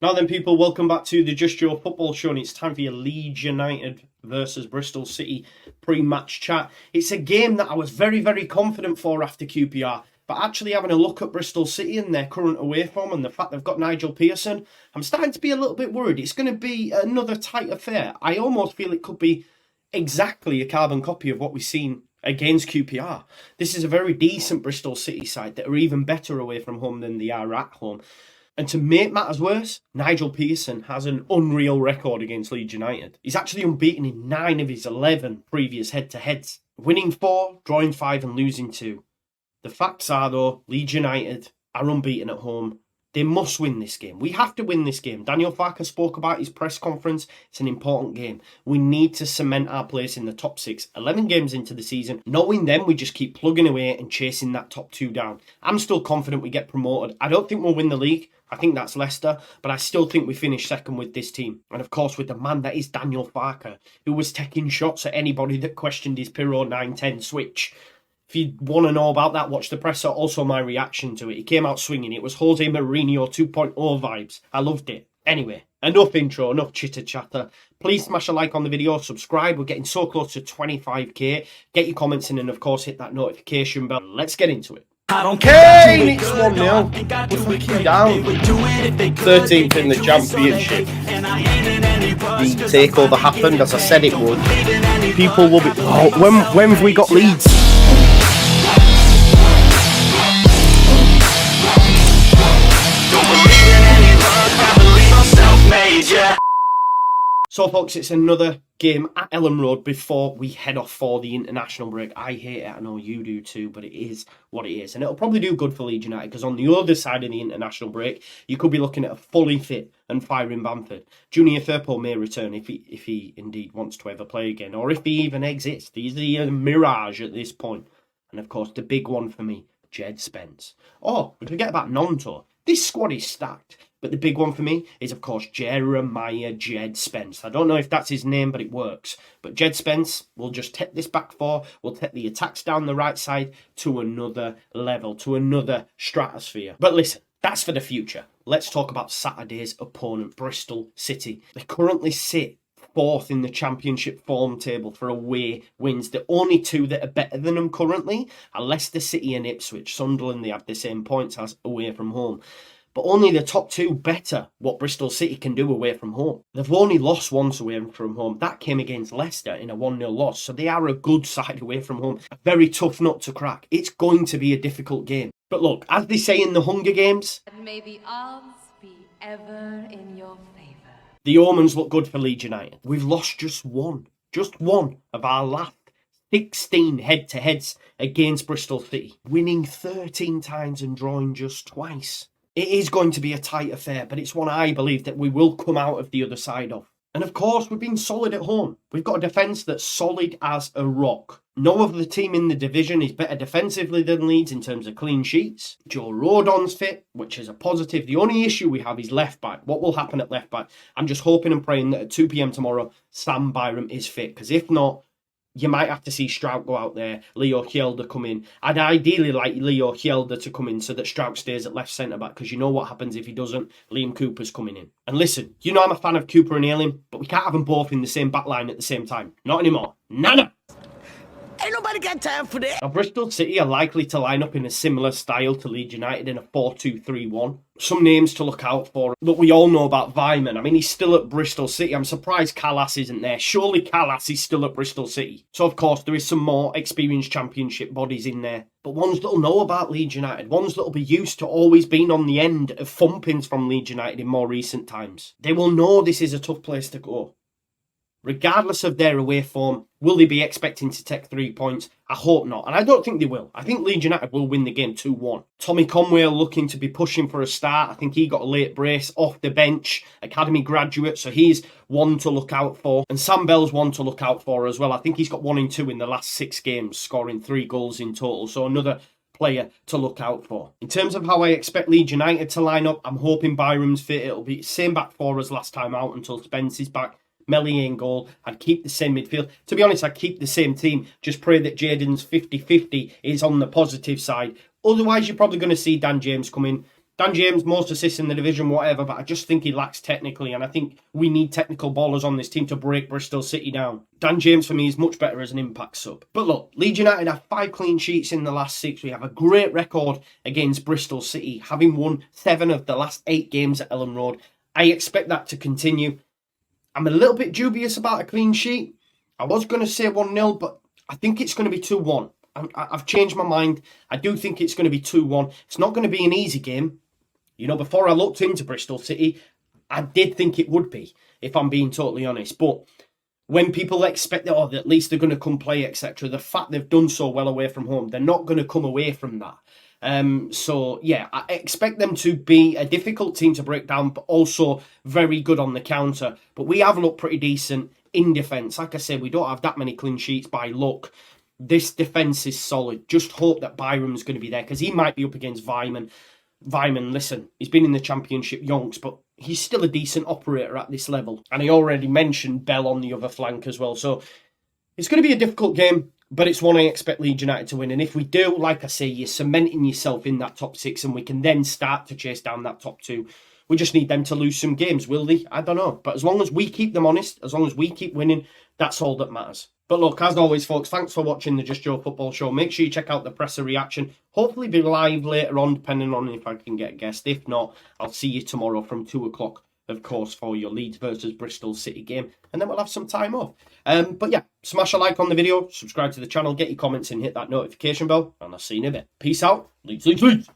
Now then, people, welcome back to the Just Joe Football Show, and it's time for your Leeds United versus Bristol City pre-match chat. It's a game that I was very, very confident for after QPR, but actually having a look at Bristol City and their current away form and the fact they've got Nigel Pearson, I'm starting to be a little bit worried. It's going to be another tight affair. I almost feel it could be exactly a carbon copy of what we've seen against QPR. This is a very decent Bristol City side that are even better away from home than they are at home. And to make matters worse, Nigel Pearson has an unreal record against Leeds United. He's actually unbeaten in 9 of his 11 previous head-to-heads, winning 4, drawing 5 and losing 2. The facts are, though, Leeds United are unbeaten at home. They must win this game. We have to win this game. Daniel Farke spoke about his press conference. It's an important game. We need to cement our place in the top 6. 11 games into the season. Knowing them, we just keep plugging away and chasing that top 2 down. I'm still confident we get promoted. I don't think we'll win the league. I think that's Leicester. But I still think we finish second with this team. And of course, with the man that is Daniel Farke, who was taking shots at anybody that questioned his Pirro 9-10 switch. If you want to know about that, watch the presser. Also, my reaction to it. He came out swinging. It was Jose Mourinho 2.0 vibes. I loved it. Anyway, enough intro, enough chitter chatter. Please smash a like on the video, subscribe. We're getting so close to 25k. Get your comments in and, of course, hit that notification bell. Let's get into it. I don't care. Kane, it's 1-0. We're fucking down. 13th in the championship. The takeover happened as I said it would. People will be... Oh, when have we got Leeds? So, folks, it's another game at Ellen Road before we head off for the international break. I hate it. I know you do too, but it is what it is. And it'll probably do good for Leeds United because on the other side of the international break, you could be looking at a fully fit and firing Bamford. Junior Firpo may return if he indeed wants to ever play again, or if he even exists. He's a mirage at this point. And, of course, the big one for me, Jed Spence. Oh, we forget about Nonto. This squad is stacked. But the big one for me is, of course, Jeremiah Jed Spence. I don't know if that's his name, but it works. But Jed Spence will just take this back 4, will take the attacks down the right side to another level, to another stratosphere. But listen, that's for the future. Let's talk about Saturday's opponent, Bristol City. They currently sit 4th in the championship form table for away wins. The only 2 that are better than them currently are Leicester City and Ipswich. Sunderland, they have the same points as away from home. But only the top 2 better what Bristol City can do away from home. They've only lost once away from home. That came against Leicester in a 1-0 loss. So they are a good side away from home. A very tough nut to crack. It's going to be a difficult game. But look, as they say in the Hunger Games, may the odds be ever in your favour. The omens look good for Leeds United. We've lost just one of our last 16 head-to-heads against Bristol City. Winning 13 times and drawing just twice. It is going to be a tight affair, but it's one I believe that we will come out of the other side of. And of course, we've been solid at home. We've got a defence that's solid as a rock. No other team in the division is better defensively than Leeds in terms of clean sheets. Joe Rodon's fit, which is a positive. The only issue we have is left back. What will happen at left back? I'm just hoping and praying that at 2 p.m. tomorrow, Sam Byram is fit. Because if not, you might have to see Strout go out there, Leo Hjelde come in. I'd ideally like Leo Hjelde to come in so that Strout stays at left centre-back, because you know what happens if he doesn't. Liam Cooper's coming in. And listen, you know I'm a fan of Cooper and Ayling, but we can't have them both in the same back line at the same time. Not anymore. Nana! Ain't nobody got time for that. Now, Bristol City are likely to line up in a similar style to Leeds United in a 4-2-3-1. Some names to look out for. Look, we all know about Vyman. I mean, he's still at Bristol City. I'm surprised Callas isn't there. Surely Callas is still at Bristol City. So, of course, there is some more experienced championship bodies in there. But ones that'll know about Leeds United. Ones that'll be used to always being on the end of thumpings from Leeds United in more recent times. They will know this is a tough place to go. Regardless of their away form, will they be expecting to take 3 points? I hope not, and I don't think they will. I think Leeds United will win the game 2-1. Tommy Conway looking to be pushing for a start. I think he got a late brace off the bench, academy graduate, so he's one to look out for. And Sam Bell's one to look out for as well. I think he's got 1 and 2 in the last 6 games, scoring 3 goals in total, so another player to look out for. In terms of how I expect Leeds United to line up, I'm hoping Byram's fit. It'll be same back 4 as last time out until Spence is back. Melly in goal. I'd keep the same midfield. To be honest, I'd keep the same team. Just pray that Jadon's 50-50 is on the positive side. Otherwise, you're probably going to see Dan James come in. Dan James, most assists in the division, whatever, but I just think he lacks technically, and I think we need technical ballers on this team to break Bristol City down. Dan James, for me, is much better as an impact sub. But look, Leeds United have 5 clean sheets in the last 6. We have a great record against Bristol City, having won 7 of the last 8 games at Ellen Road. I expect that to continue. I'm a little bit dubious about a clean sheet. I was going to say 1-0, but I think it's going to be 2-1. I've changed my mind. I do think it's going to be 2-1. It's not going to be an easy game. You know, before I looked into Bristol City, I did think it would be, if I'm being totally honest. But when people expect that, at least they're going to come play, etc., the fact they've done so well away from home, they're not going to come away from that. So, yeah, I expect them to be a difficult team to break down, but also very good on the counter. But we have looked pretty decent in defence. Like I said, we don't have that many clean sheets by luck. This defence is solid. Just hope that Byram's going to be there, because he might be up against Vyman. Vyman, listen, he's been in the Championship yonks, but he's still a decent operator at this level. And I already mentioned Bell on the other flank as well. So it's going to be a difficult game, but it's one I expect Leeds United to win. And if we do, like I say, you're cementing yourself in that top 6, and we can then start to chase down that top 2. We just need them to lose some games, will they? I don't know. But as long as we keep them honest, as long as we keep winning, that's all that matters. But look, as always, folks, thanks for watching the Just Joe Football Show. Make sure you check out the presser reaction. Hopefully be live later on, depending on if I can get a guest. If not, I'll see you tomorrow from 2 o'clock, of course, for your Leeds versus Bristol City game. And then we'll have some time off. But yeah, smash a like on the video, subscribe to the channel, get your comments in, hit that notification bell, and I'll see you in a bit. Peace out. Leeds, Leeds, Leeds.